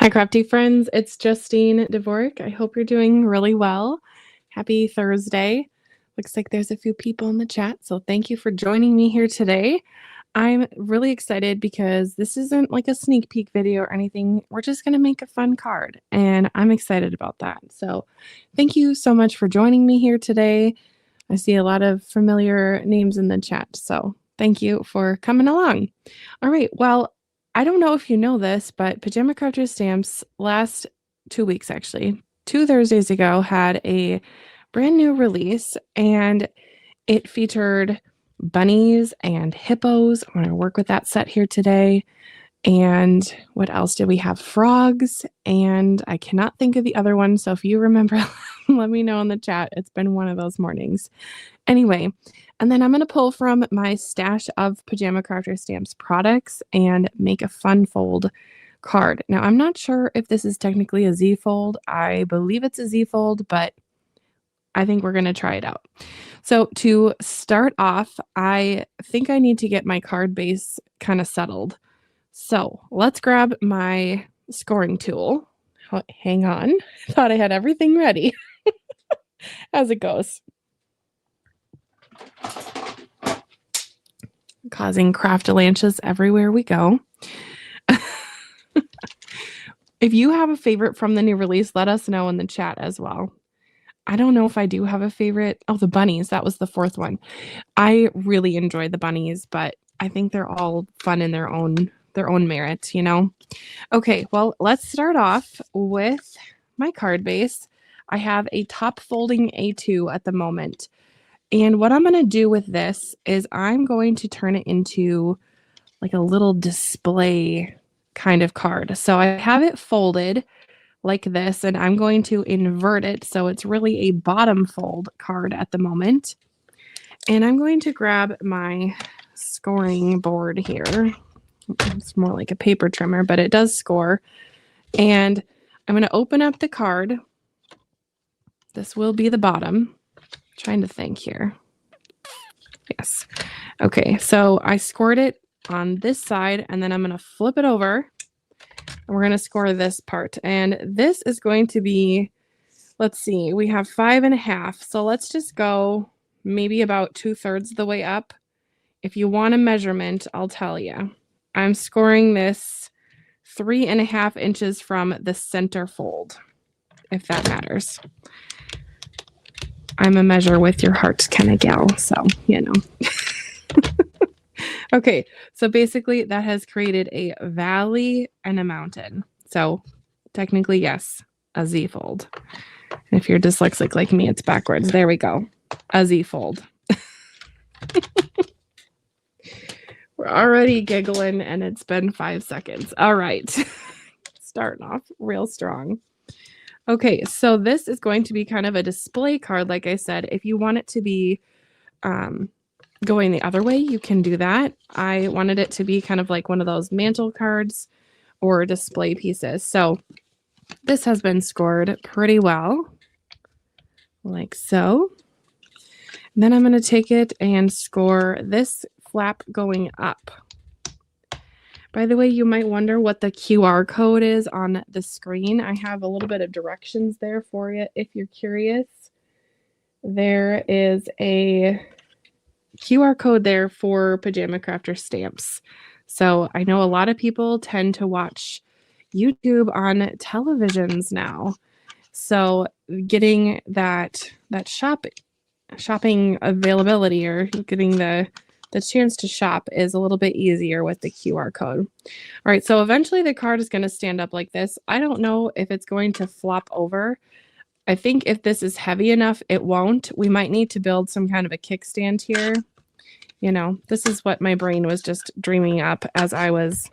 Hi, crafty friends. It's Justine Dvorak. I hope you're doing really well. Happy Thursday. Looks like there's a few people in the chat, so thank you for joining me here today. I'm really excited because this isn't like a sneak peek video or anything. We're just going to make a fun card, and I'm excited about that. So thank you so much for joining me here today. I see a lot of familiar names in the chat, so thank you for coming along. All right, well, I don't know if you know this, but Pajama Crafters Stamps last 2 weeks, actually, 2 Thursdays ago, had a brand new release, and it featured bunnies and hippos. I'm going to work with that set here today. And what else did we have? Frogs, and I cannot think of the other one. So if you remember, let me know in the chat. It's been one of those mornings. Anyway, and then I'm going to pull from my stash of Pajama Crafter Stamps products and make a fun fold card. Now, I'm not sure if this is technically a Z fold. I believe it's a Z fold, but I think we're going to try it out. So to start off, I think I need to get my card base kind of settled. So let's grab my scoring tool. Hang on. I thought I had everything ready. As it goes. Causing craftalanches everywhere we go. If you have a favorite from the new release, let us know in the chat as well. I don't know if I do have a favorite. Oh, the bunnies. That was the fourth one. I really enjoyed the bunnies, but I think they're all fun in their own merit, you know? Okay, well, let's start off with my card base. I have a top folding A2 at the moment. And what I'm going to do with this is I'm going to turn it into like a little display kind of card. So I have it folded like this, and I'm going to invert it so it's really a bottom fold card at the moment. And I'm going to grab my scoring board here. It's more like a paper trimmer, but it does score. And I'm going to open up the card. This will be the bottom. Trying to think here. Yes. Okay, so I scored it on this side, and then I'm going to flip it over. And we're going to score this part. And this is going to be, let's see, we have 5.5. So let's just go maybe about 2/3 of the way up. If you want a measurement, I'll tell you. I'm scoring this 3.5 inches from the center fold, if that matters. I'm a measure with your heart kind of gal, so, you know. Okay, so basically that has created a valley and a mountain. So technically, yes, a Z fold. And if you're dyslexic like me, it's backwards. There we go. A Z fold. We're already giggling, and it's been 5 seconds. All right. Starting off real strong. Okay, so this is going to be kind of a display card, like I said. If you want it to be going the other way, you can do that. I wanted it to be kind of like one of those mantle cards or display pieces. So this has been scored pretty well, like so. And then I'm going to take it and score this flap going up. By the way, you might wonder what the QR code is on the screen. I have a little bit of directions there for you if you're curious. There is a QR code there for Pajama Crafter Stamps. So I know a lot of people tend to watch YouTube on televisions now. So getting that shopping availability, or getting the chance to shop, is a little bit easier with the QR code. All right, so eventually the card is going to stand up like this. I don't know if it's going to flop over. I think if this is heavy enough, it won't. We might need to build some kind of a kickstand here. You know, this is what my brain was just dreaming up as I was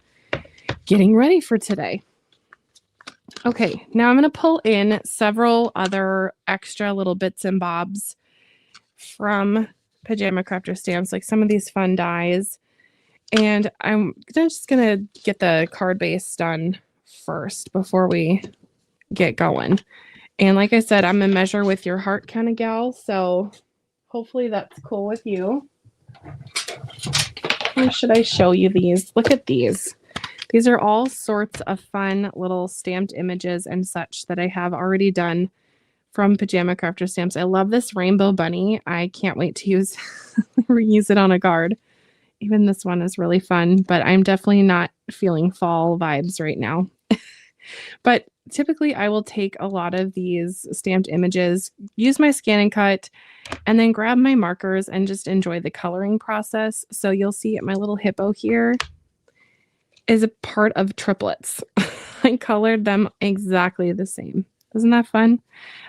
getting ready for today. Okay, now I'm going to pull in several other extra little bits and bobs from Pajama Crafter Stamps, like some of these fun dies. And I'm just going to get the card base done first before we get going. And like I said, I'm a measure with your heart kind of gal, so hopefully that's cool with you. Or should I show you these? Look at these. These are all sorts of fun little stamped images and such that I have already done from Pajama Crafter Stamps. I love this rainbow bunny. I can't wait to reuse it on a card. Even this one is really fun, but I'm definitely not feeling fall vibes right now. But typically I will take a lot of these stamped images, use my scan and cut, and then grab my markers and just enjoy the coloring process. So you'll see my little hippo here is a part of triplets. I colored them exactly the same. Isn't that fun?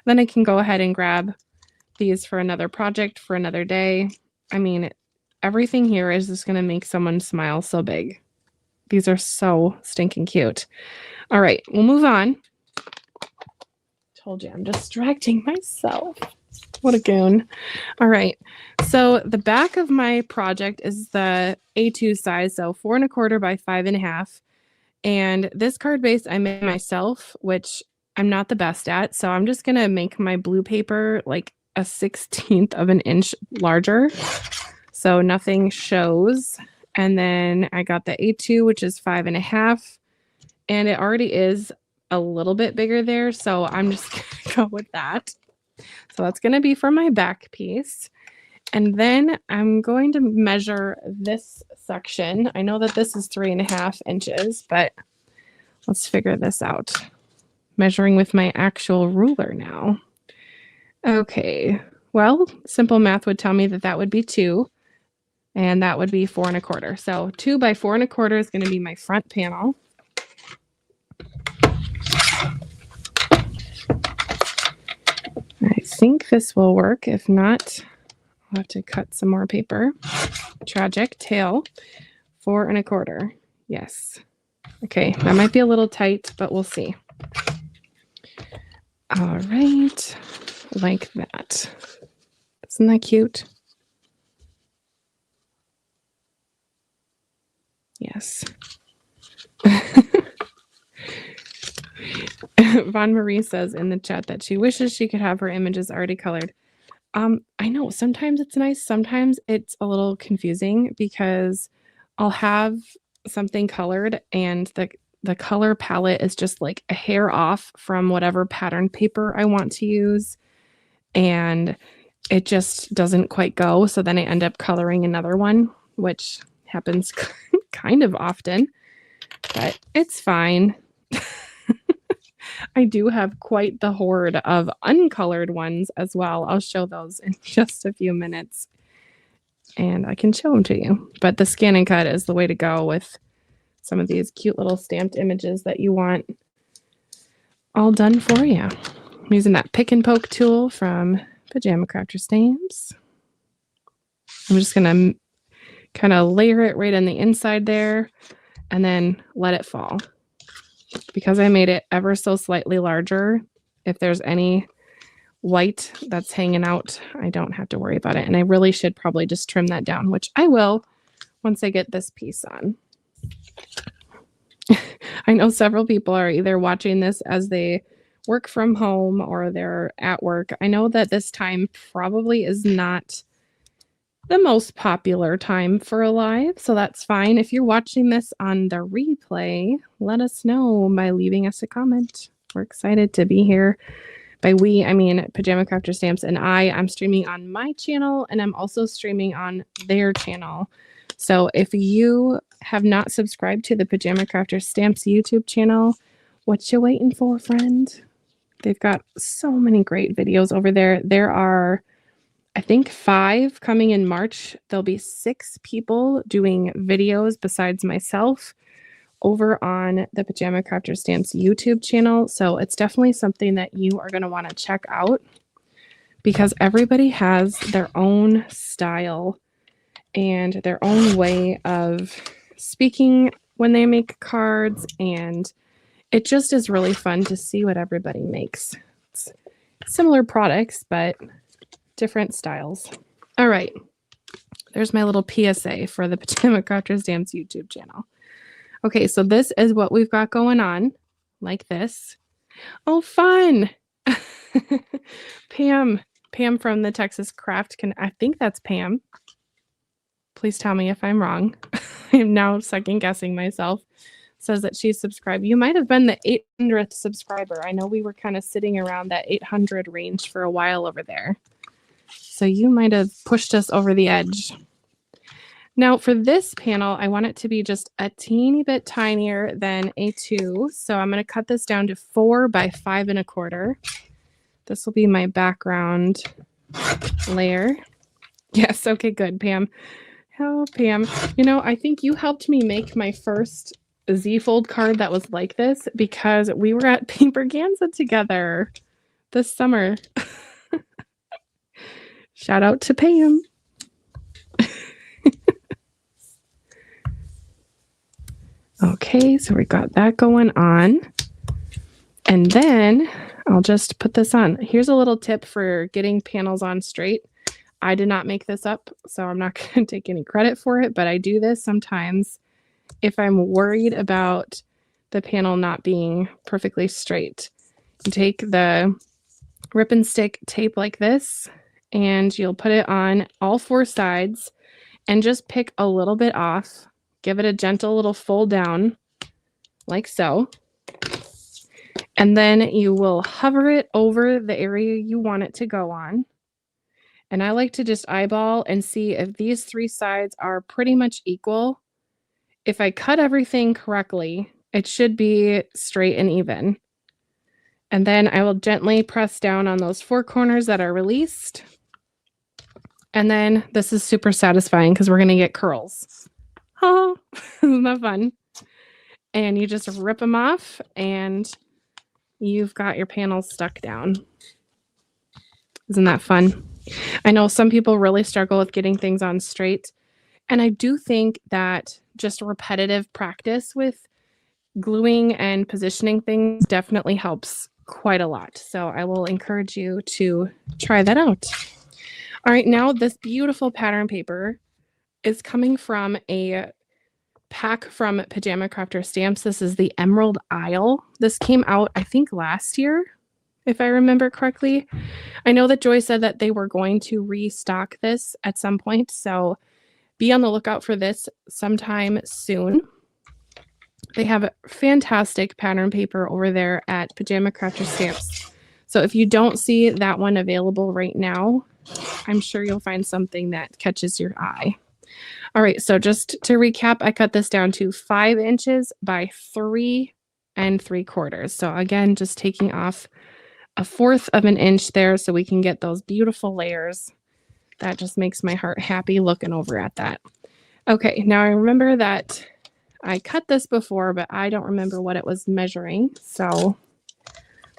Then I can go ahead and grab these for another project for another day. I mean, everything here is just going to make someone smile so big. These are so stinking cute. All right, we'll move on. Told you I'm distracting myself. What a goon. All right, so the back of my project is the A2 size, so 4 1/4 by 5 1/2. And this card base I made myself, which I'm not the best at. So I'm just going to make my blue paper like a 1/16 of an inch larger, so nothing shows. And then I got the A2, which is 5 1/2, and it already is a little bit bigger there. So I'm just going to go with that. So that's going to be for my back piece. And then I'm going to measure this section. I know that this is 3 1/2 inches, but let's figure this out. Measuring with my actual ruler now. Okay, well, simple math would tell me that that would be 2, and that would be 4 1/4. So 2 by 4 1/4 is going to be my front panel. I think this will work. If not, I'll have to cut some more paper. Tragic. Tail, 4 1/4. Yes. Okay, that might be a little tight, but we'll see. All right, like that. Isn't that cute? Yes. Von Marie says in the chat that she wishes she could have her images already colored. I know sometimes it's nice, sometimes it's a little confusing because I'll have something colored and the color palette is just like a hair off from whatever pattern paper I want to use, and it just doesn't quite go. So then I end up coloring another one, which happens kind of often, but it's fine. I do have quite the horde of uncolored ones as well. I'll show those in just a few minutes, and I can show them to you. But the scan and cut is the way to go with some of these cute little stamped images that you want all done for you. I'm using that pick and poke tool from Pajama Crafter Stamps. I'm just going to kind of layer it right on the inside there and then let it fall. Because I made it ever so slightly larger, if there's any white that's hanging out, I don't have to worry about it. And I really should probably just trim that down, which I will once I get this piece on. I know several people are either watching this as they work from home or they're at work. I know that this time probably is not the most popular time for a live, so that's fine. If you're watching this on the replay, let us know by leaving us a comment. We're excited to be here. By we, I mean Pajama Crafter Stamps and I'm streaming on my channel, and I'm also streaming on their channel. So if you have not subscribed to the Pajama Crafter Stamps YouTube channel, what you waiting for, friend? They've got so many great videos over there. There are, I think, 5 coming in March. There'll be 6 people doing videos besides myself over on the Pajama Crafter Stamps YouTube channel. So it's definitely something that you are going to want to check out because everybody has their own style and their own way of speaking when they make cards. And it just is really fun to see what everybody makes. It's similar products, but different styles. All right. There's my little PSA for the Pajama Crafter Stamps YouTube channel. Okay, so this is what we've got going on, like this. Oh, fun! Pam from the Texas Craft I think that's Pam. Please tell me if I'm wrong. I am now second guessing myself. says that she's subscribed. You might have been the 800th subscriber. I know we were kind of sitting around that 800 range for a while over there. So you might have pushed us over the edge. Now for this panel, I want it to be just a teeny bit tinier than A2. So I'm going to cut this down to 4 by 5 1/4. This will be my background layer. Yes, okay, good, Pam. Oh, Pam. You know, I think you helped me make my first Z-fold card that was like this because we were at Paperganza together this summer. Shout out to Pam. Okay, so we got that going on. And then I'll just put this on. Here's a little tip for getting panels on straight. I did not make this up, so I'm not going to take any credit for it, but I do this sometimes if I'm worried about the panel not being perfectly straight. You take the rip and stick tape like this, and you'll put it on all 4 sides and just pick a little bit off. Give it a gentle little fold down, like so. And then you will hover it over the area you want it to go on. And I like to just eyeball and see if these 3 sides are pretty much equal. If I cut everything correctly, it should be straight and even. And then I will gently press down on those 4 corners that are released. And then this is super satisfying because we're going to get curls. Oh, isn't that fun? And you just rip them off and you've got your panels stuck down. Isn't that fun? I know some people really struggle with getting things on straight. And I do think that just repetitive practice with gluing and positioning things definitely helps quite a lot. So I will encourage you to try that out. All right, now this beautiful pattern paper is coming from a pack from Pajama Crafter Stamps. This is the Emerald Isle. This came out, I think, last year, if I remember correctly. I know that Joy said that they were going to restock this at some point, so be on the lookout for this sometime soon. They have fantastic pattern paper over there at Pajama Crafter Stamps. So if you don't see that one available right now, I'm sure you'll find something that catches your eye. All right, so just to recap, I cut this down to 5 inches by 3 3/4. So again, just taking off 1/4 of an inch there so we can get those beautiful layers. That just makes my heart happy looking over at that. Okay, now I remember that I cut this before, but I don't remember what it was measuring. So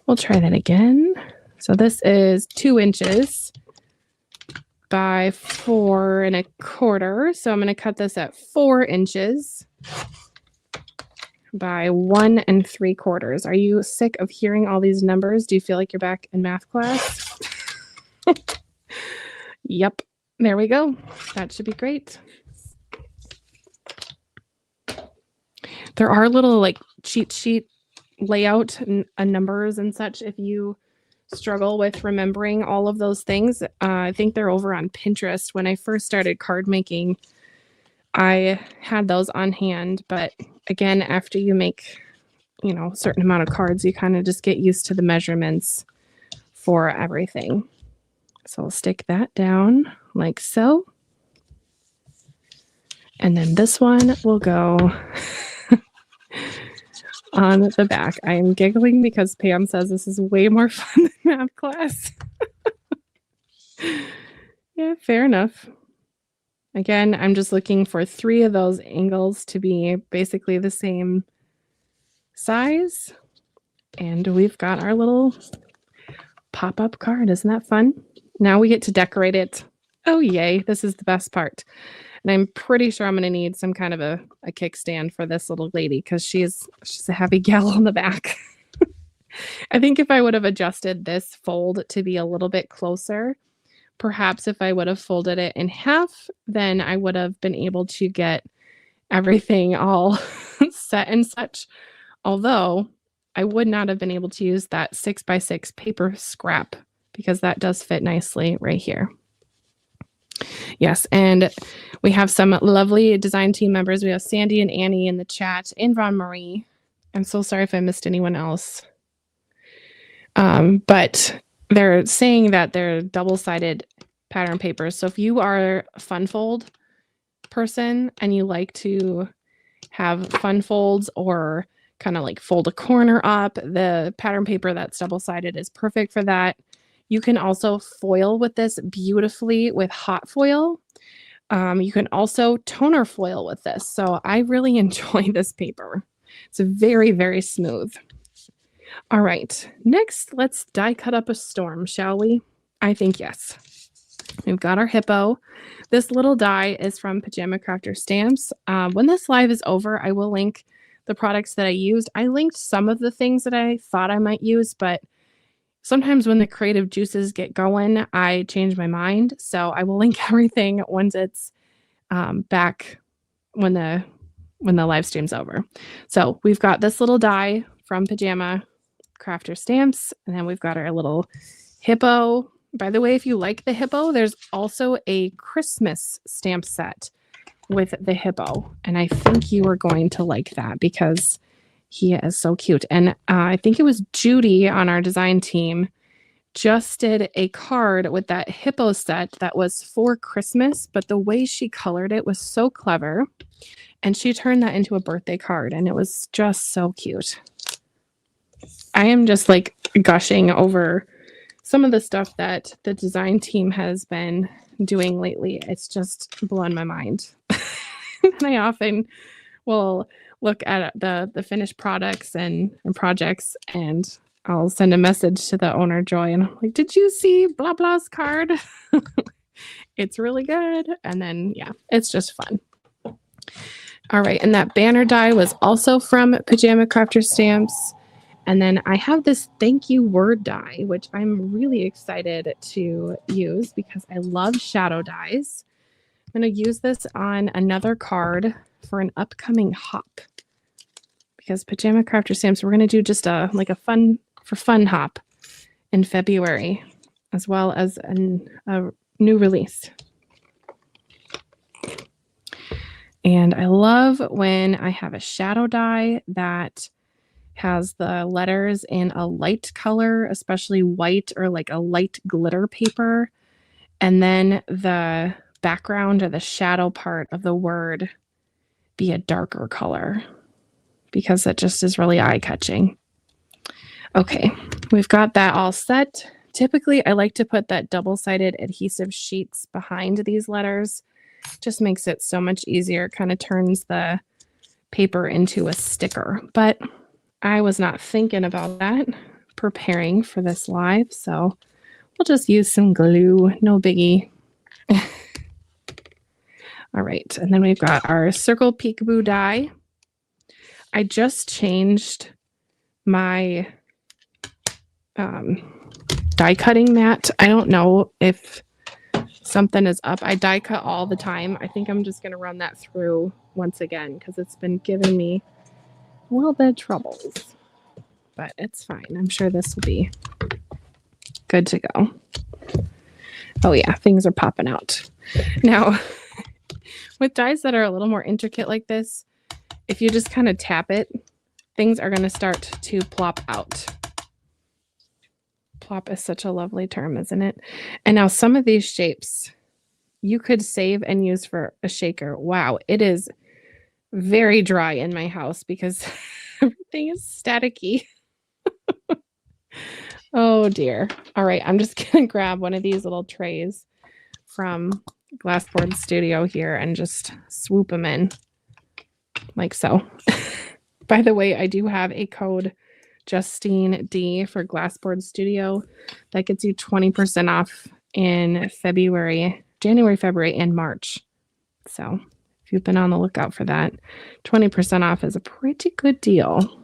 we'll try that again. So this is 2 inches by 4 1/4. So I'm going to cut this at 4 inches by 1 3/4. Are you sick of hearing all these numbers? Do you feel like you're back in math class? Yep, there we go. That should be great. There are little like cheat sheet layout and numbers and such if you struggle with remembering all of those things. I think they're over on Pinterest. When I first started card making, I had those on hand, but again, after you make, a certain amount of cards, you kind of just get used to the measurements for everything. So I'll stick that down like so. And then this one will go on the back. I am giggling because Pam says this is way more fun than math class. Yeah, fair enough. Again, I'm just looking for 3 of those angles to be basically the same size. And we've got our little pop-up card. Isn't that fun? Now we get to decorate it. Oh, yay. This is the best part. And I'm pretty sure I'm going to need some kind of a kickstand for this little lady because she's a heavy gal on the back. I think if I would have adjusted this fold to be a little bit closer, perhaps if I would have folded it in half, then I would have been able to get everything all set and such. Although I would not have been able to use that 6x6 paper scrap because that does fit nicely right here. Yes, and we have some lovely design team members. We have Sandy and Annie in the chat, and Ron Marie. I'm so sorry if I missed anyone else. But they're saying that they're double-sided pattern papers. So if you are a fun fold person and you like to have fun folds or kind of like fold a corner up, the pattern paper that's double-sided is perfect for that. You can also foil with this beautifully with hot foil. You can also toner foil with this. So I really enjoy this paper. It's very, very smooth. All right, next, let's die cut up a storm, shall we? I think yes. We've got our hippo. This little die is from Pajama Crafter Stamps. When this live is over, I will link the products that I used. I linked some of the things that I thought I might use, but sometimes when the creative juices get going, I change my mind. So I will link everything once it's back when the live stream's over. So we've got this little die from Pajama Crafter Stamps, and then we've got our little hippo. By the way, if you like the hippo, there's also a Christmas stamp set with the hippo, and I think you are going to like that because he is so cute. And I think it was Judy on our design team just did a card with that hippo set that was for Christmas, but the way she colored it was so clever, and she turned that into a birthday card, and it was just so cute. I am just like gushing over some of the stuff that the design team has been doing lately. It's just blown my mind. And I often will look at the finished products and projects, and I'll send a message to the owner, Joy, and I'm like, did you see blah blah's card? It's really good. And then, yeah, it's just fun. All right, and that banner die was also from Pajama Crafter Stamps. And then I have this thank you word die, which I'm really excited to use because I love shadow dies. I'm going to use this on another card for an upcoming hop. Because Pajama Crafter Stamps, we're going to do just a fun hop in February, as well as a new release. And I love when I have a shadow die that has the letters in a light color, especially white or like a light glitter paper. And then the background or the shadow part of the word be a darker color, because it just is really eye-catching. Okay, we've got that all set. Typically, I like to put that double-sided adhesive sheets behind these letters. Just makes it so much easier. It kind of turns the paper into a sticker. But I was not thinking about that preparing for this live, so we'll just use some glue. No biggie. All right, and then we've got our circle peekaboo die. I just changed my die cutting mat. I don't know if something is up. I die cut all the time. I think I'm just going to run that through once again because it's been giving me a little bit of troubles. But it's fine. I'm sure this will be good to go. Oh yeah, things are popping out. Now, with dies that are a little more intricate like this, if you just kind of tap it, things are going to start to plop out. Plop is such a lovely term, isn't it? And now some of these shapes you could save and use for a shaker. Wow, it is very dry in my house because everything is staticky. Oh dear. All right, I'm just going to grab one of these little trays from Glassboard Studio here and just swoop them in like so. By the way, I do have a code Justine D for Glassboard Studio that gets you 20% off in January, February, and March. So if you've been on the lookout for that, 20% off is a pretty good deal.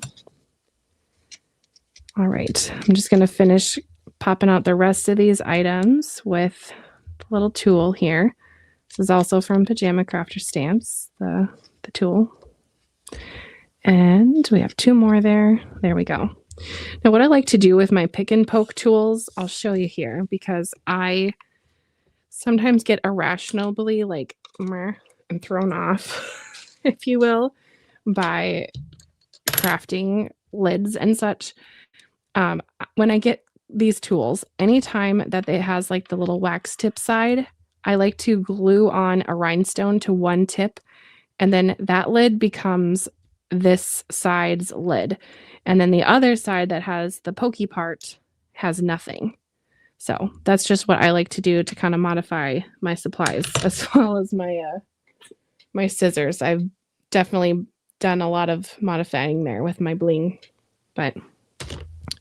All right, I'm just going to finish popping out the rest of these items with a little tool here. This is also from Pajama Crafter Stamps, the tool. And we have two more there. There we go. Now, what I like to do with my pick and poke tools, I'll show you here because I sometimes get irrationally like meh, and thrown off, if you will, by crafting lids and such. When I get these tools, anytime that it has like the little wax tip side, I like to glue on a rhinestone to one tip, and then that lid becomes this side's lid. And then the other side that has the pokey part has nothing. So that's just what I like to do to kind of modify my supplies as well as my scissors. I've definitely done a lot of modifying there with my bling. But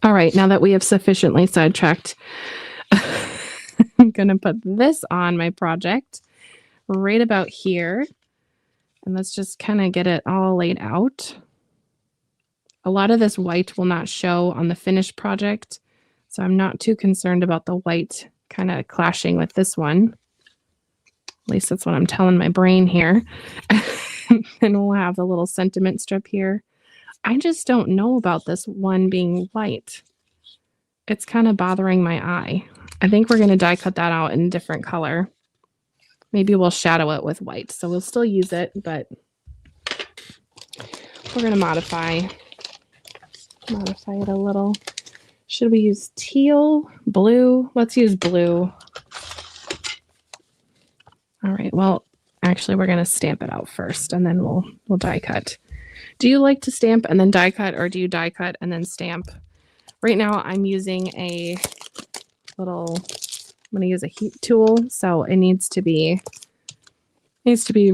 all right, now that we have sufficiently sidetracked, I'm going to put this on my project right about here. And let's just kind of get it all laid out. A lot of this white will not show on the finished project, so I'm not too concerned about the white kind of clashing with this one. At least that's what I'm telling my brain here. And we'll have the little sentiment strip here. I just don't know about this one being white. It's kind of bothering my eye. I think we're going to die cut that out in a different color. Maybe we'll shadow it with white. So we'll still use it, but we're going to modify it a little. Should we use teal, blue? Let's use blue. All right, well, actually we're going to stamp it out first and then we'll die cut. Do you like to stamp and then die cut, or do you die cut and then stamp? Right now I'm using a little, I'm going to use a heat tool, so it needs to be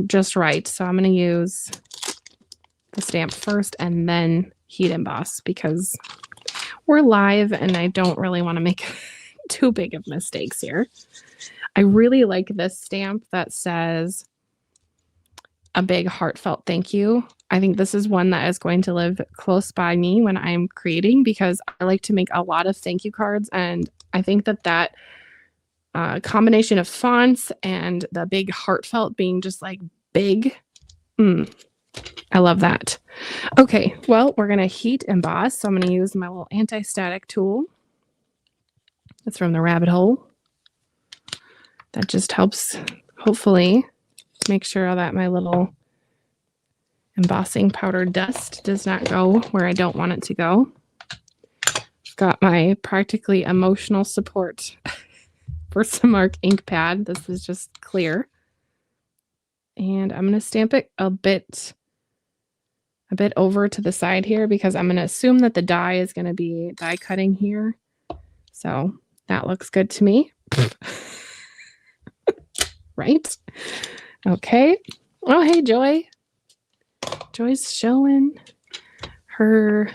just right. So I'm going to use the stamp first and then heat emboss because we're live and I don't really want to make too big of mistakes here. I really like this stamp that says a big heartfelt thank you. I think this is one that is going to live close by me when I'm creating because I like to make a lot of thank you cards, and I think that combination of fonts and the big heartfelt being just like big, I love that. Okay, well, we're going to heat emboss, so I'm going to use my little anti-static tool. It's from the rabbit hole. That just helps, hopefully, make sure that my little embossing powder dust does not go where I don't want it to go. I've got my practically emotional support for some Mark ink pad. This is just clear. And I'm going to stamp it a bit over to the side here because I'm going to assume that the die is going to be die cutting here. So that looks good to me. Right? Okay. Oh, hey, Joy. Joy's showing her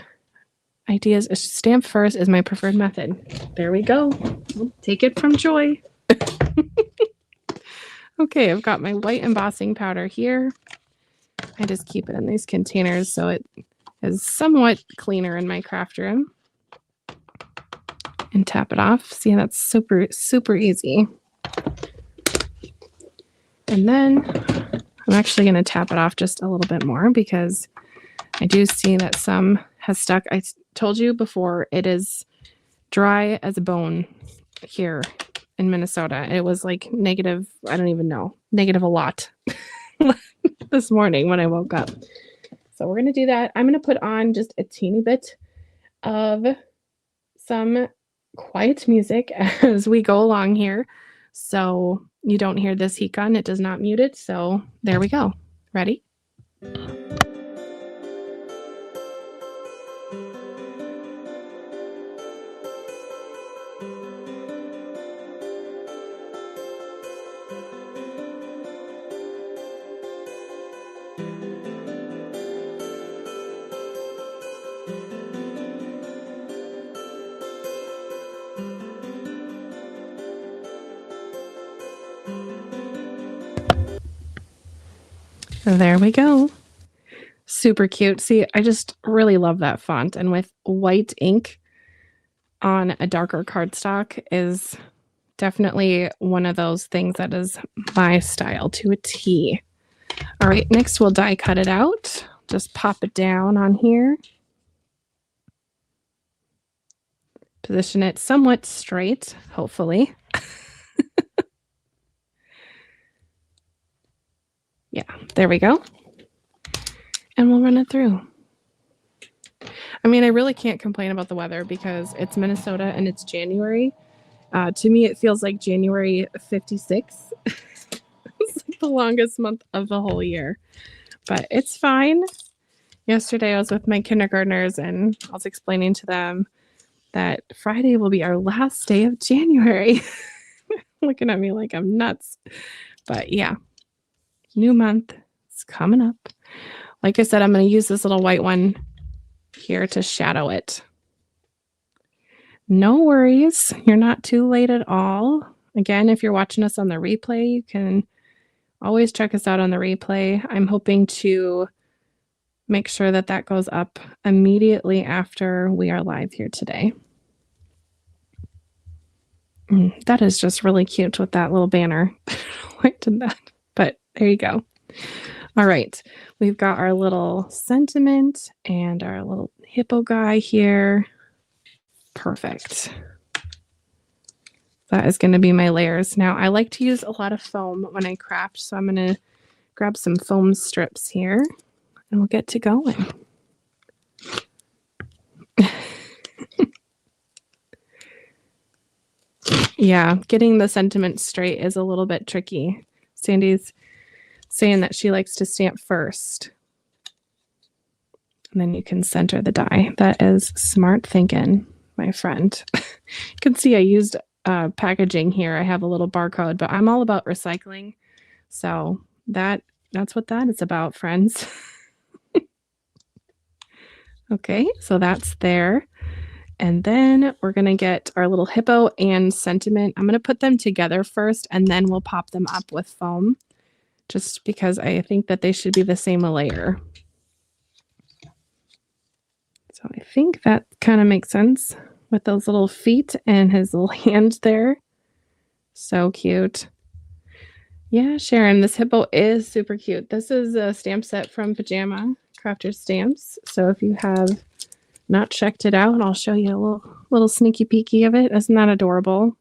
ideas. Stamp first is my preferred method. There we go. We'll take it from Joy. Okay, I've got my white embossing powder here. I just keep it in these containers so it is somewhat cleaner in my craft room. And tap it off. See, that's super, super easy. And then I'm actually going to tap it off just a little bit more because I do see that some has stuck. I told you before, it is dry as a bone here in Minnesota. It was like negative, I don't even know, negative a lot this morning when I woke up. So we're going to do that. I'm going to put on just a teeny bit of some quiet music as we go along here. So you don't hear this heat gun. It does not mute it. So there we go. Ready? There we go. Super cute. See, I just really love that font. And with white ink on a darker cardstock is definitely one of those things that is my style to a T. All right, next we'll die cut it out. Just pop it down on here. Position it somewhat straight, hopefully. There we go. And we'll run it through. I mean, I really can't complain about the weather because it's Minnesota and it's January. To me, it feels like January 56. It's like the longest month of the whole year. But it's fine. Yesterday, I was with my kindergartners and I was explaining to them that Friday will be our last day of January. Looking at me like I'm nuts. But yeah, new month is coming up. Like I said, I'm going to use this little white one here to shadow it. No worries. You're not too late at all. Again, if you're watching us on the replay, you can always check us out on the replay. I'm hoping to make sure that that goes up immediately after we are live here today. That is just really cute with that little banner. Why did that? But there you go. All right. We've got our little sentiment and our little hippo guy here. Perfect. That is going to be my layers. Now, I like to use a lot of foam when I craft, so I'm going to grab some foam strips here, and we'll get to going. Yeah, getting the sentiment straight is a little bit tricky. Sandy's saying that she likes to stamp first. And then you can center the die. That is smart thinking, my friend. You can see I used packaging here. I have a little barcode, but I'm all about recycling. So that's what that is about, friends. Okay, so that's there. And then we're going to get our little hippo and sentiment. I'm going to put them together first, and then we'll pop them up with foam, just because I think that they should be the same layer. So I think that kind of makes sense with those little feet and his little hand there. So cute. Yeah, Sharon, this hippo is super cute. This is a stamp set from Pajama Crafter Stamps. So if you have not checked it out, I'll show you a little sneaky peeky of it. Isn't that adorable?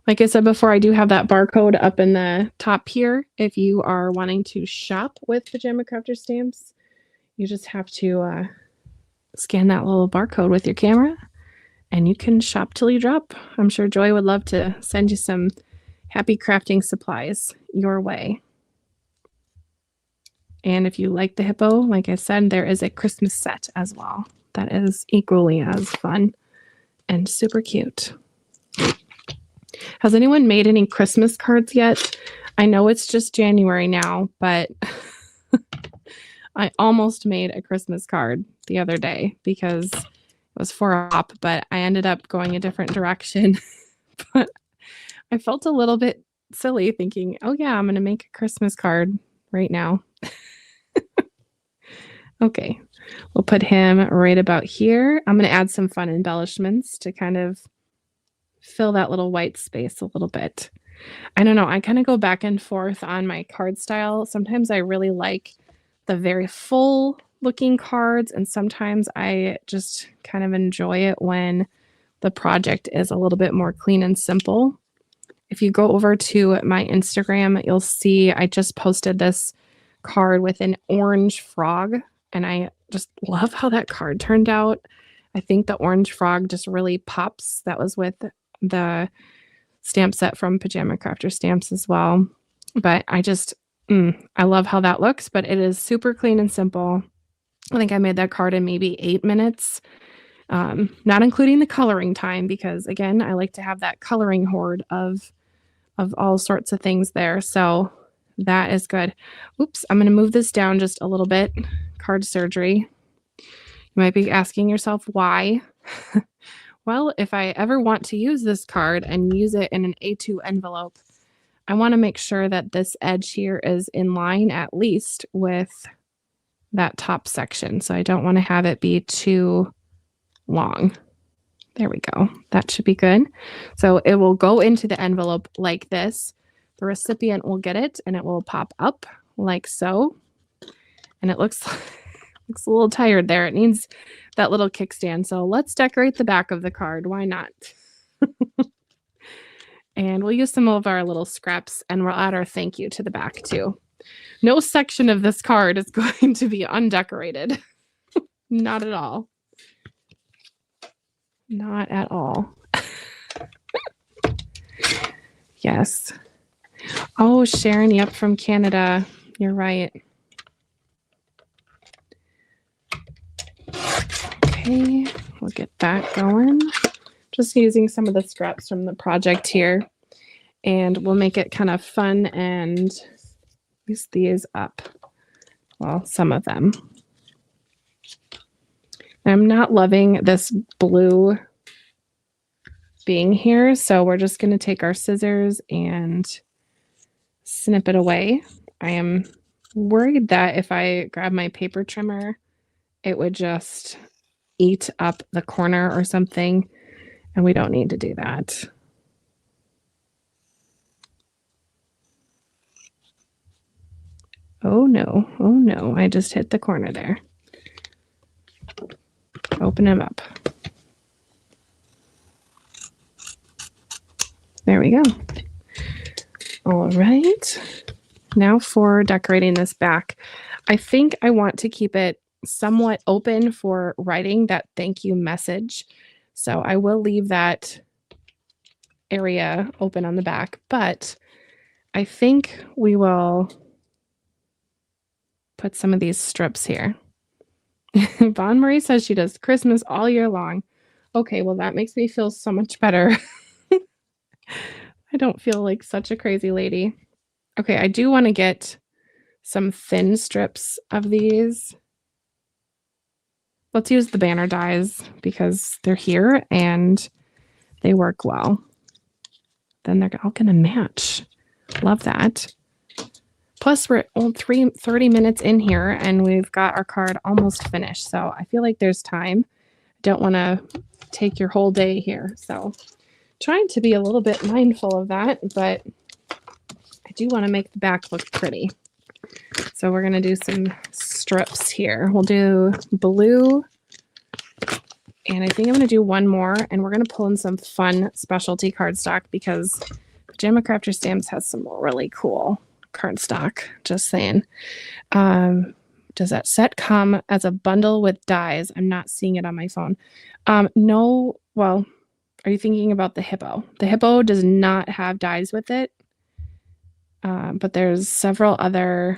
Like I said before, I do have that barcode up in the top here. If you are wanting to shop with Pajama Crafter Stamps, you just have to scan that little barcode with your camera and you can shop till you drop. I'm sure Joy would love to send you some happy crafting supplies your way. And if you like the hippo, like I said, there is a Christmas set as well. That is equally as fun and super cute. Has anyone made any Christmas cards yet? I know it's just January now, but I almost made a Christmas card the other day because it was for a hop, but I ended up going a different direction. But I felt a little bit silly thinking, oh yeah, I'm going to make a Christmas card right now. Okay, we'll put him right about here. I'm going to add some fun embellishments to kind of fill that little white space a little bit. I don't know. I kind of go back and forth on my card style. Sometimes I really like the very full looking cards, and sometimes I just kind of enjoy it when the project is a little bit more clean and simple. If you go over to my Instagram, you'll see I just posted this card with an orange frog, and I just love how that card turned out. I think the orange frog just really pops. That was with the stamp set from Pajama Crafter Stamps as well. But I just, I love how that looks, but it is super clean and simple. I think I made that card in maybe 8 minutes, not including the coloring time, because again, I like to have that coloring hoard of all sorts of things there. So that is good. Oops, I'm going to move this down just a little bit. Card surgery. You might be asking yourself why. Well, if I ever want to use this card and use it in an A2 envelope, I want to make sure that this edge here is in line at least with that top section. So I don't want to have it be too long. There we go. That should be good. So it will go into the envelope like this. The recipient will get it and it will pop up like so. And it looks a little tired there. It needs that little kickstand. So let's decorate the back of the card. Why not? And we'll use some of our little scraps and we'll add our thank you to the back too. No section of this card is going to be undecorated. Not at all. Not at all. Yes. Oh, Sharon, yep, from Canada. You're right. Okay, we'll get that going. Just using some of the scraps from the project here, and we'll make it kind of fun and use these up. Well, some of them. I'm not loving this blue being here, so we're just going to take our scissors and snip it away. I am worried that if I grab my paper trimmer, it would just eat up the corner or something, and we don't need to do that. Oh no, I just hit the corner there. Open them up. There we go. All right. Now for decorating this back. I think I want to keep it somewhat open for writing that thank you message. So I will leave that area open on the back, but I think we will put some of these strips here. Vaughn Marie says she does Christmas all year long. Okay, well, that makes me feel so much better. I don't feel like such a crazy lady. Okay, I do want to get some thin strips of these. Let's use the banner dies because they're here and they work well. Then they're all going to match. Love that. Plus, we're 30 minutes in here and we've got our card almost finished. So I feel like there's time. I don't want to take your whole day here. So trying to be a little bit mindful of that, but I do want to make the back look pretty. So we're going to do some strips here. We'll do blue. And I think I'm going to do one more. And we're going to pull in some fun specialty cardstock because Pajama Crafter Stamps has some really cool cardstock. Just saying. Does that set come as a bundle with dies? I'm not seeing it on my phone. No. Well, are you thinking about the Hippo? The Hippo does not have dies with it. But there's several other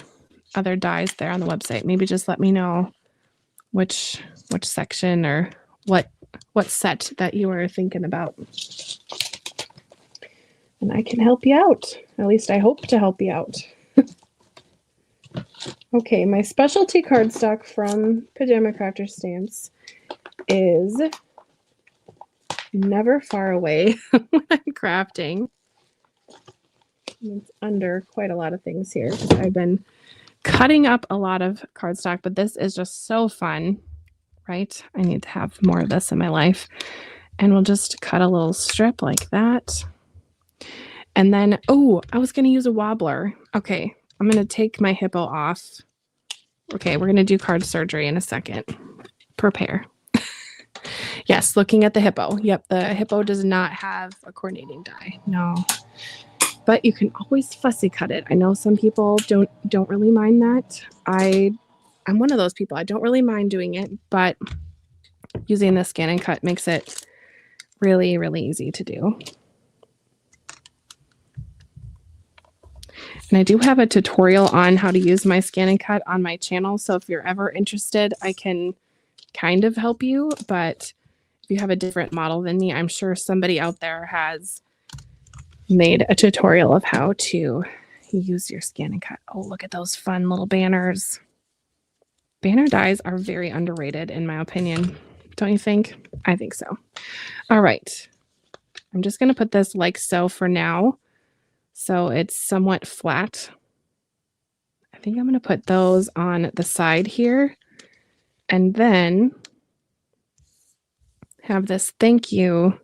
dies there on the website. Maybe just let me know which section or what set that you were thinking about. And I can help you out. At least I hope to help you out. Okay, my specialty cardstock from Pajama Crafter Stamps is never far away when I'm crafting. It's under quite a lot of things here. I've been cutting up a lot of cardstock, but this is just so fun, right? I need to have more of this in my life. And we'll just cut a little strip like that. And then, oh, I was going to use a wobbler. Okay, I'm going to take my Hippo off. Okay, we're going to do card surgery in a second. Prepare. Yes, looking at the Hippo. Yep, the Hippo does not have a coordinating die. No. But you can always fussy cut it. I know some people don't really mind that. I'm one of those people. I don't really mind doing it, but using the scan and cut makes it really, really easy to do. And I do have a tutorial on how to use my scan and cut on my channel. So if you're ever interested, I can kind of help you. But if you have a different model than me, I'm sure somebody out there has made a tutorial of how to use your scan and cut. Oh, look at those fun little banners. Banner dies are very underrated in my opinion. Don't you think? I think so. All right. I'm just going to put this like so for now. So it's somewhat flat. I think I'm going to put those on the side here and then have this thank you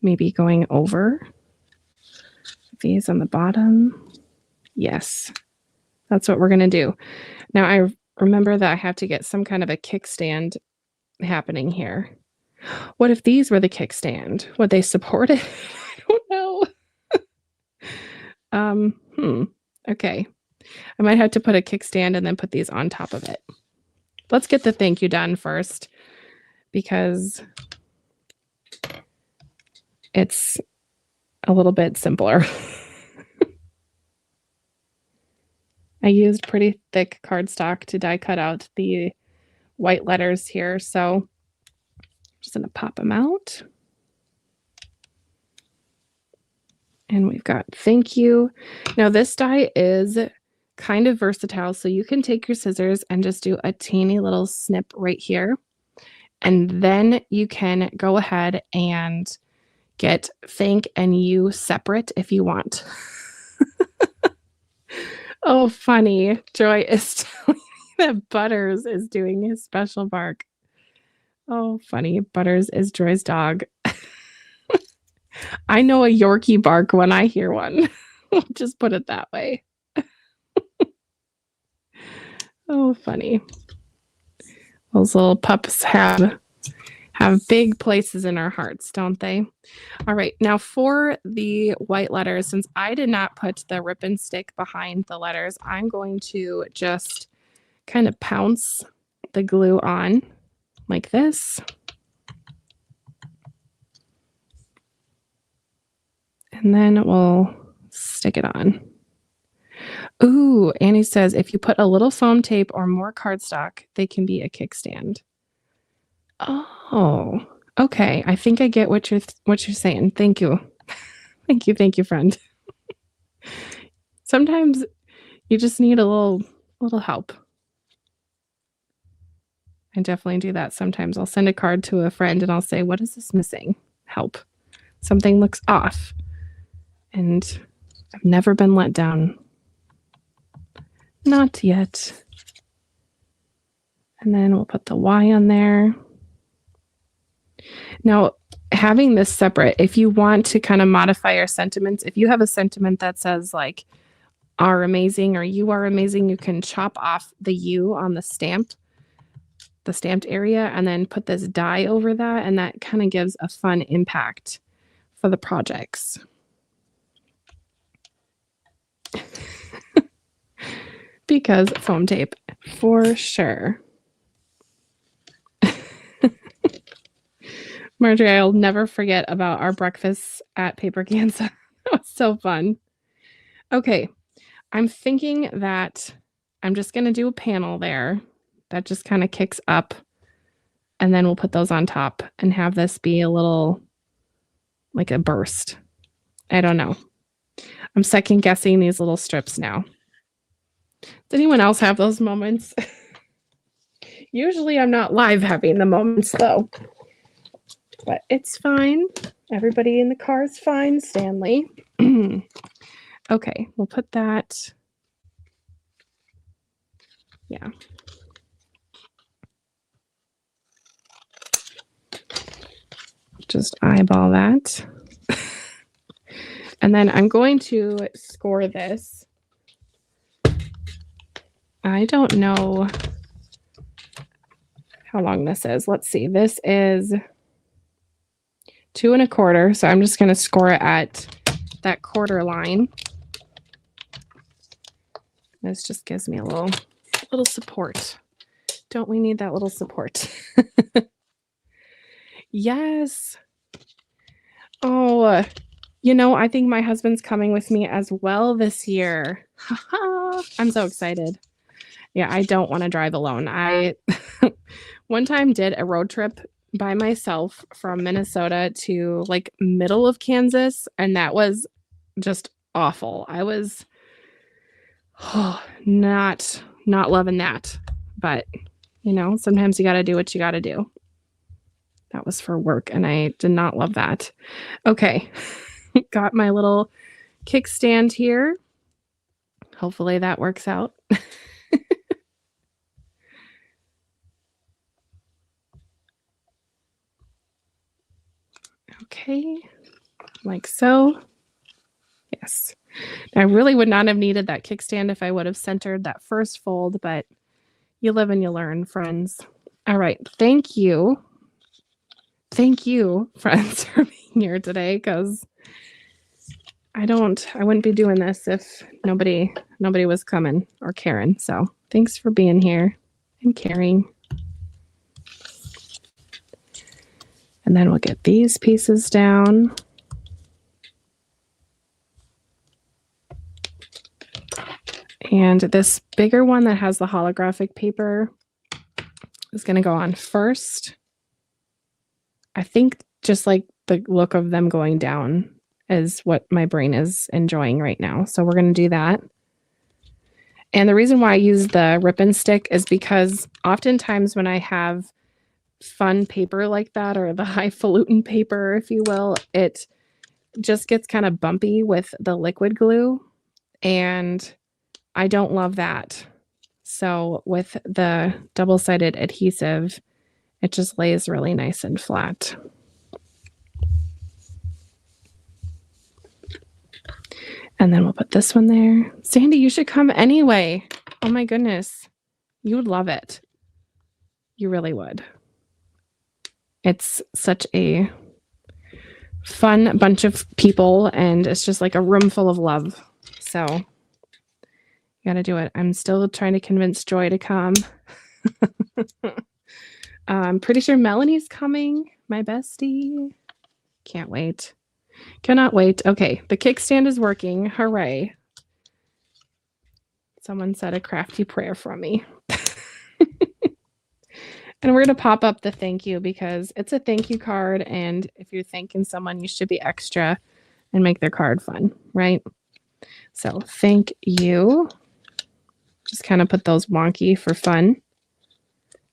maybe going over these on the bottom. Yes, that's what we're going to do. Now I remember that I have to get some kind of a kickstand happening here. What if these were the kickstand? Would they support it? I don't know. Okay. I might have to put a kickstand and then put these on top of it. Let's get the thank you done first because it's a little bit simpler. I used pretty thick cardstock to die cut out the white letters here, so I'm just going to pop them out. And we've got thank you. Now this die is kind of versatile, so you can take your scissors and just do a teeny little snip right here. And then you can go ahead and get thank and you separate if you want. Oh, funny. Joy is telling me that Butters is doing his special bark. Oh, funny. Butters is Joy's dog. I know a Yorkie bark when I hear one. Just put it that way. Oh, funny. Those little pups have big places in our hearts, don't they? All right, now for the white letters, since I did not put the rip and stick behind the letters, I'm going to just kind of pounce the glue on like this. And then we'll stick it on. Ooh, Annie says if you put a little foam tape or more cardstock, they can be a kickstand. Oh, okay. I think I get what you're saying. Thank you. Thank you, friend. Sometimes you just need a little help. I definitely do that sometimes. I'll send a card to a friend and I'll say, "What is this missing? Help. Something looks off." And I've never been let down. Not yet. And then we'll put the Y on there. Now, having this separate, if you want to kind of modify your sentiments, if you have a sentiment that says like are amazing or you are amazing, you can chop off the U on the stamped area and then put this die over that, and that kind of gives a fun impact for the projects. Because foam tape, for sure. Marjorie, I'll never forget about our breakfast at Paper Gansa. That was so fun. Okay, I'm thinking that I'm just going to do a panel there that just kind of kicks up, and then we'll put those on top and have this be a little like a burst. I don't know. I'm second guessing these little strips now. Does anyone else have those moments? Usually I'm not live having the moments though. But it's fine. Everybody in the car is fine, Stanley. Okay, we'll put that. Yeah. Just eyeball that. And then I'm going to score this. I don't know how long this is. Let's see. This is 2 1/4. So I'm just going to score it at that quarter line. This just gives me a little support. Don't we need that little support? Yes. Oh, I think my husband's coming with me as well this year. I'm so excited. Yeah, I don't want to drive alone. I one time did a road trip by myself from Minnesota to like middle of Kansas, and that was just awful. I was not loving that. But, sometimes you got to do what you got to do. That was for work, and I did not love that. Okay. Got my little kickstand here. Hopefully that works out. Okay, like so. Yes. I really would not have needed that kickstand if I would have centered that first fold, but you live and you learn, friends. All right. Thank you. Thank you, friends, for being here today, because I wouldn't be doing this if nobody was coming or caring. So thanks for being here and caring. And then we'll get these pieces down. And this bigger one that has the holographic paper is going to go on first. I think just like the look of them going down is what my brain is enjoying right now. So we're going to do that. And the reason why I use the rip and stick is because oftentimes when I have fun paper like that, or the highfalutin paper, if you will, it just gets kind of bumpy with the liquid glue. And I don't love that. So with the double-sided adhesive, it just lays really nice and flat. And then we'll put this one there. Sandy, you should come anyway. Oh my goodness. You would love it. You really would. It's such a fun bunch of people, and it's just like a room full of love. So you gotta do it. I'm still trying to convince Joy to come. I'm pretty sure Melanie's coming, my bestie. Can't wait. Cannot wait. Okay, the kickstand is working. Hooray. Someone said a crafty prayer from me. And we're going to pop up the thank you because it's a thank you card. And if you're thanking someone, you should be extra and make their card fun, right? So thank you. Just kind of put those wonky for fun.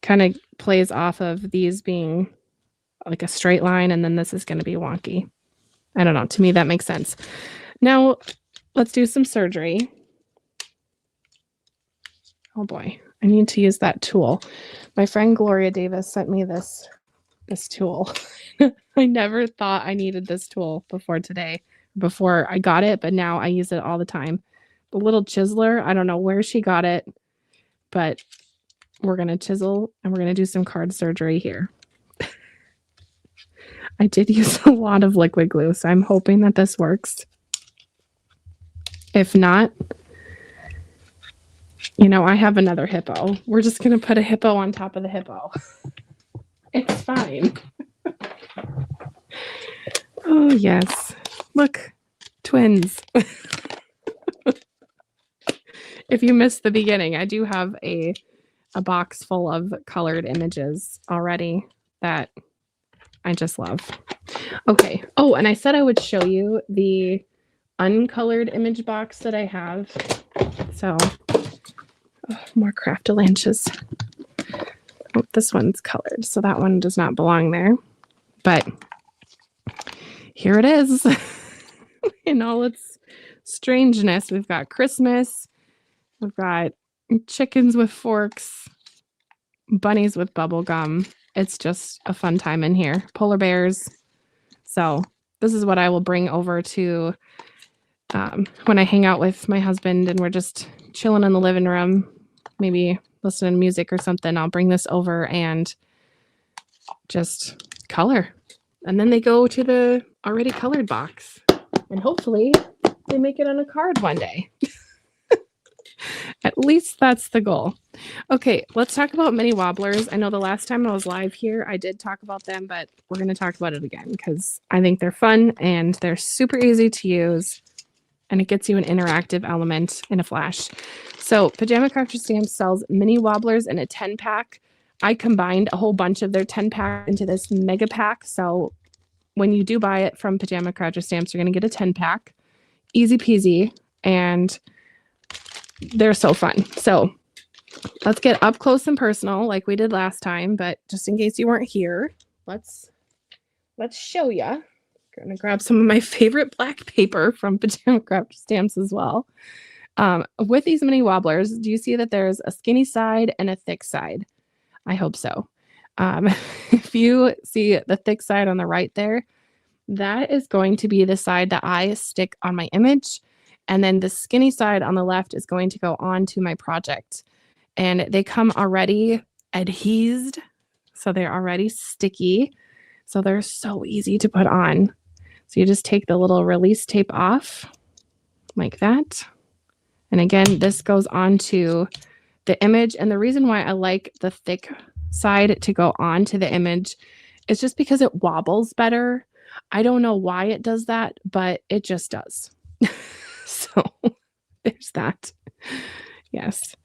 Kind of plays off of these being like a straight line, and then this is going to be wonky. I don't know. To me, that makes sense. Now, let's do some surgery. Oh boy, I need to use that tool. My friend Gloria Davis sent me this tool. I never thought I needed this tool before today, before I got it, but now I use it all the time. The little chiseler, I don't know where she got it, but we're going to chisel and we're going to do some card surgery here. I did use a lot of liquid glue, so I'm hoping that this works. If not, you know, I have another hippo. We're just going to put a hippo on top of the hippo. It's fine. Oh, yes. Look, twins. If you missed the beginning, I do have a box full of colored images already that I just love. Okay. Oh, and I said I would show you the uncolored image box that I have. So, more Craftalanches. Oh, this one's colored, so that one does not belong there. But here it is in all its strangeness. We've got Christmas. We've got chickens with forks, bunnies with bubble gum. It's just a fun time in here. Polar bears. So this is what I will bring over to when I hang out with my husband and we're just chilling in the living room, maybe listening to music or something. I'll bring this over and just color. And then they go to the already colored box. And hopefully they make it on a card one day. At least that's the goal. Okay, let's talk about mini wobblers. I know the last time I was live here, I did talk about them, but we're going to talk about it again because I think they're fun and they're super easy to use. And it gets you an interactive element in a flash. So Pajama Crafter Stamps sells mini wobblers in a 10-pack. I combined a whole bunch of their 10-pack into this mega pack. So when you do buy it from Pajama Crafter Stamps, you're going to get a 10-pack. Easy peasy. And they're so fun. So let's get up close and personal like we did last time. But just in case you weren't here, let's show you. I'm going to grab some of my favorite black paper from Pajama Crafter Stamps as well. With these mini wobblers, do you see that there's a skinny side and a thick side? I hope so. If you see the thick side on the right there, that is going to be the side that I stick on my image. And then the skinny side on the left is going to go on to my project. And they come already adhesed, so they're already sticky. So they're so easy to put on. So you just take the little release tape off like that. And again, this goes on to the image. And the reason why I like the thick side to go on to the image is just because it wobbles better. I don't know why it does that, but it just does. So there's that. Yes.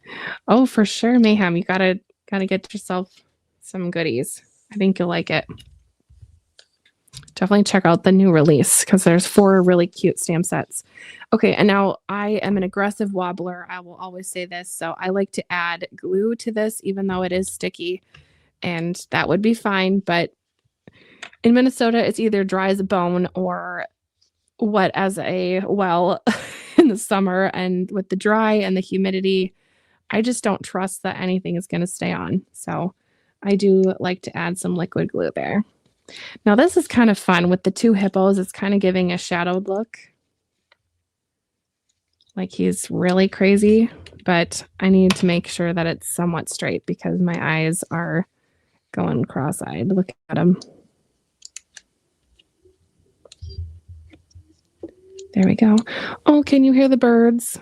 Oh, for sure, Mayhem. You gotta get yourself some goodies. I think you'll like it. Definitely check out the new release because there's 4 really cute stamp sets. Okay, and now I am an aggressive wobbler. I will always say this. So I like to add glue to this, even though it is sticky, and that would be fine. But in Minnesota, it's either dry as a bone or wet as a well in the summer. And with the dry and the humidity, I just don't trust that anything is going to stay on. So I do like to add some liquid glue there. Now this is kind of fun with the 2 hippos. It's kind of giving a shadowed look. Like he's really crazy, but I need to make sure that it's somewhat straight because my eyes are going cross-eyed. Look at him. There we go. Oh, can you hear the birds?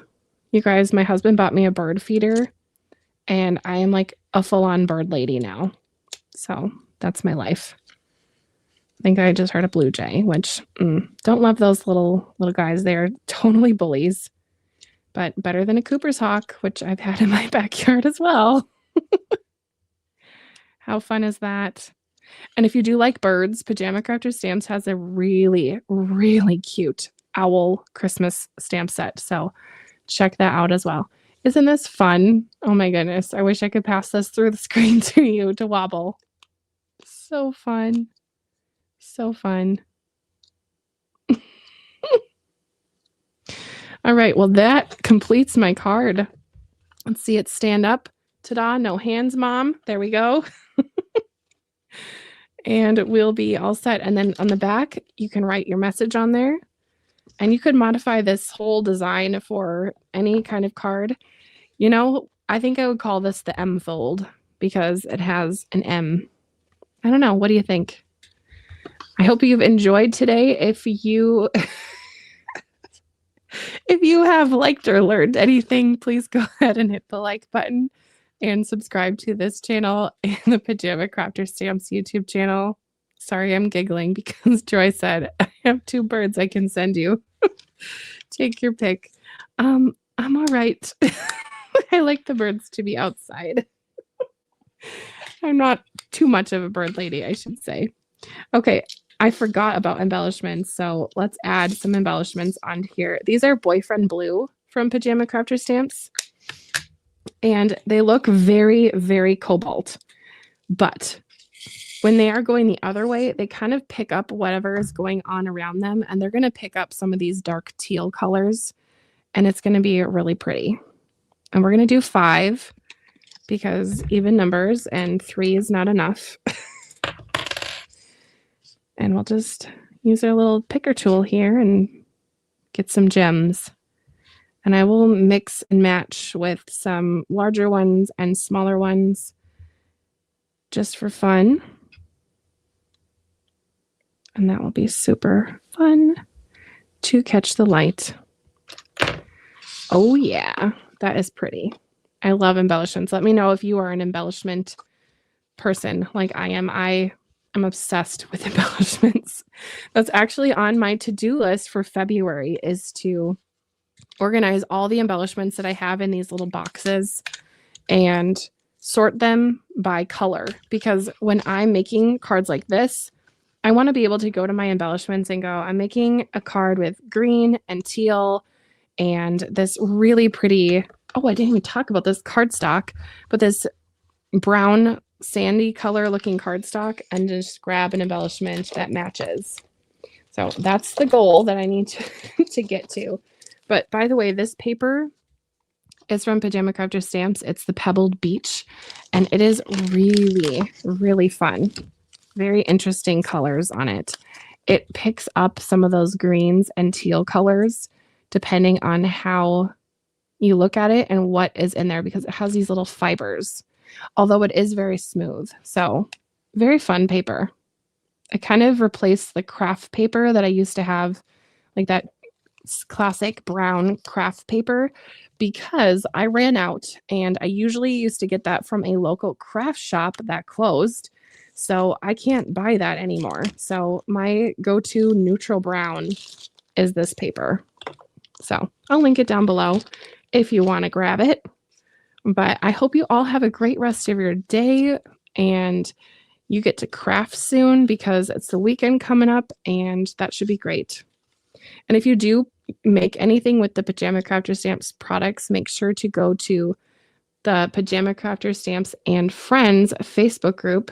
You guys, my husband bought me a bird feeder and I am like a full-on bird lady now. So that's my life. I think I just heard a blue jay, which don't love those little guys. They're totally bullies, but better than a Cooper's hawk, which I've had in my backyard as well. How fun is that? And if you do like birds, Pajama Crafter Stamps has a really, really cute owl Christmas stamp set. So check that out as well. Isn't this fun? Oh my goodness. I wish I could pass this through the screen to you to wobble. So fun. So fun. All right. Well, that completes my card. Let's see it stand up. Ta-da. No hands, Mom. There we go. And we'll be all set. And then on the back, you can write your message on there. And you could modify this whole design for any kind of card. You know, I think I would call this the M fold because it has an M. I don't know. What do you think? I hope you've enjoyed today. If you have liked or learned anything, please go ahead and hit the like button and subscribe to this channel and the Pajama Crafter Stamps YouTube channel. Sorry, I'm giggling because Joy said, I have 2 birds I can send you. Take your pick. I'm all right. I like the birds to be outside. I'm not too much of a bird lady, I should say. Okay, I forgot about embellishments, so let's add some embellishments on here. These are Boyfriend Blue from Pajama Crafter Stamps, and they look very, very cobalt. But when they are going the other way, they kind of pick up whatever is going on around them, and they're going to pick up some of these dark teal colors, and it's going to be really pretty. And we're going to do 5 because even numbers, and 3 is not enough. And we'll just use our little picker tool here and get some gems. And I will mix and match with some larger ones and smaller ones just for fun. And that will be super fun to catch the light. Oh yeah, that is pretty. I love embellishments. Let me know if you are an embellishment person like I am. I'm obsessed with embellishments. That's actually on my to-do list for February, is to organize all the embellishments that I have in these little boxes and sort them by color. Because when I'm making cards like this, I want to be able to go to my embellishments and go, I'm making a card with green and teal and this really pretty, oh, I didn't even talk about this cardstock, but this brown sandy color looking cardstock, and just grab an embellishment that matches. So that's the goal that I need to get to. But by the way, this paper is from Pajama Crafter Stamps. It's the Pebbled Beach, and it is really, really fun. Very interesting colors on it. It picks up some of those greens and teal colors depending on how you look at it and what is in there, because it has these little fibers. Although it is very smooth. So very fun paper. I kind of replaced the craft paper that I used to have, like that classic brown craft paper because I ran out, and I usually used to get that from a local craft shop that closed. So I can't buy that anymore. So my go-to neutral brown is this paper. So I'll link it down below if you want to grab it. But I hope you all have a great rest of your day, and you get to craft soon because it's the weekend coming up, and that should be great. And if you do make anything with the Pajama Crafter Stamps products, make sure to go to the Pajama Crafter Stamps and Friends Facebook group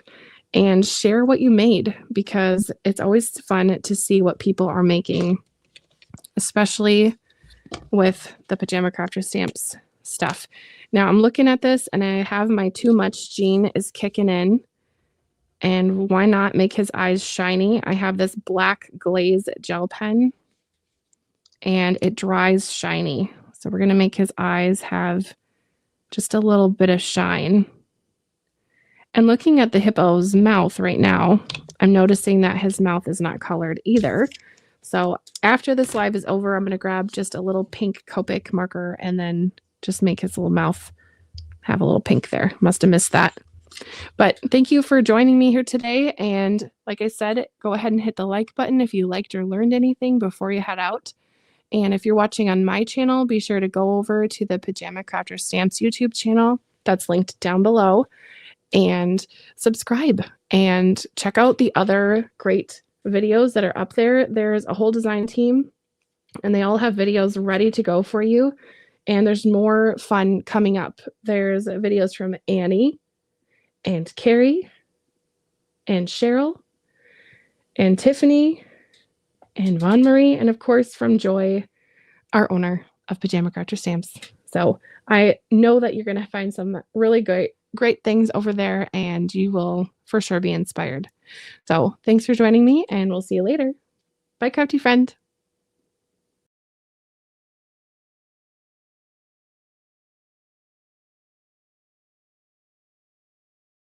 and share what you made, because it's always fun to see what people are making, especially with the Pajama Crafter Stamps stuff. Now I'm looking at this and I have my too much gene is kicking in, and why not make his eyes shiny? I have this black glaze gel pen and it dries shiny. So we're going to make his eyes have just a little bit of shine. And looking at the hippo's mouth right now, I'm noticing that his mouth is not colored either. So after this live is over, I'm going to grab just a little pink Copic marker and then just make his little mouth have a little pink there. Must have missed that. But thank you for joining me here today. And like I said, go ahead and hit the like button if you liked or learned anything before you head out. And if you're watching on my channel, be sure to go over to the Pajama Crafter Stamps YouTube channel. That's linked down below. And subscribe and check out the other great videos that are up there. There's a whole design team and they all have videos ready to go for you. And there's more fun coming up. There's videos from Annie and Carrie and Cheryl and Tiffany and Von Marie, and of course from Joy, our owner of Pajama Crafter Stamps. So I know that you're going to find some really great things over there, and you will for sure be inspired. So thanks for joining me, and we'll see you later. Bye, crafty friend.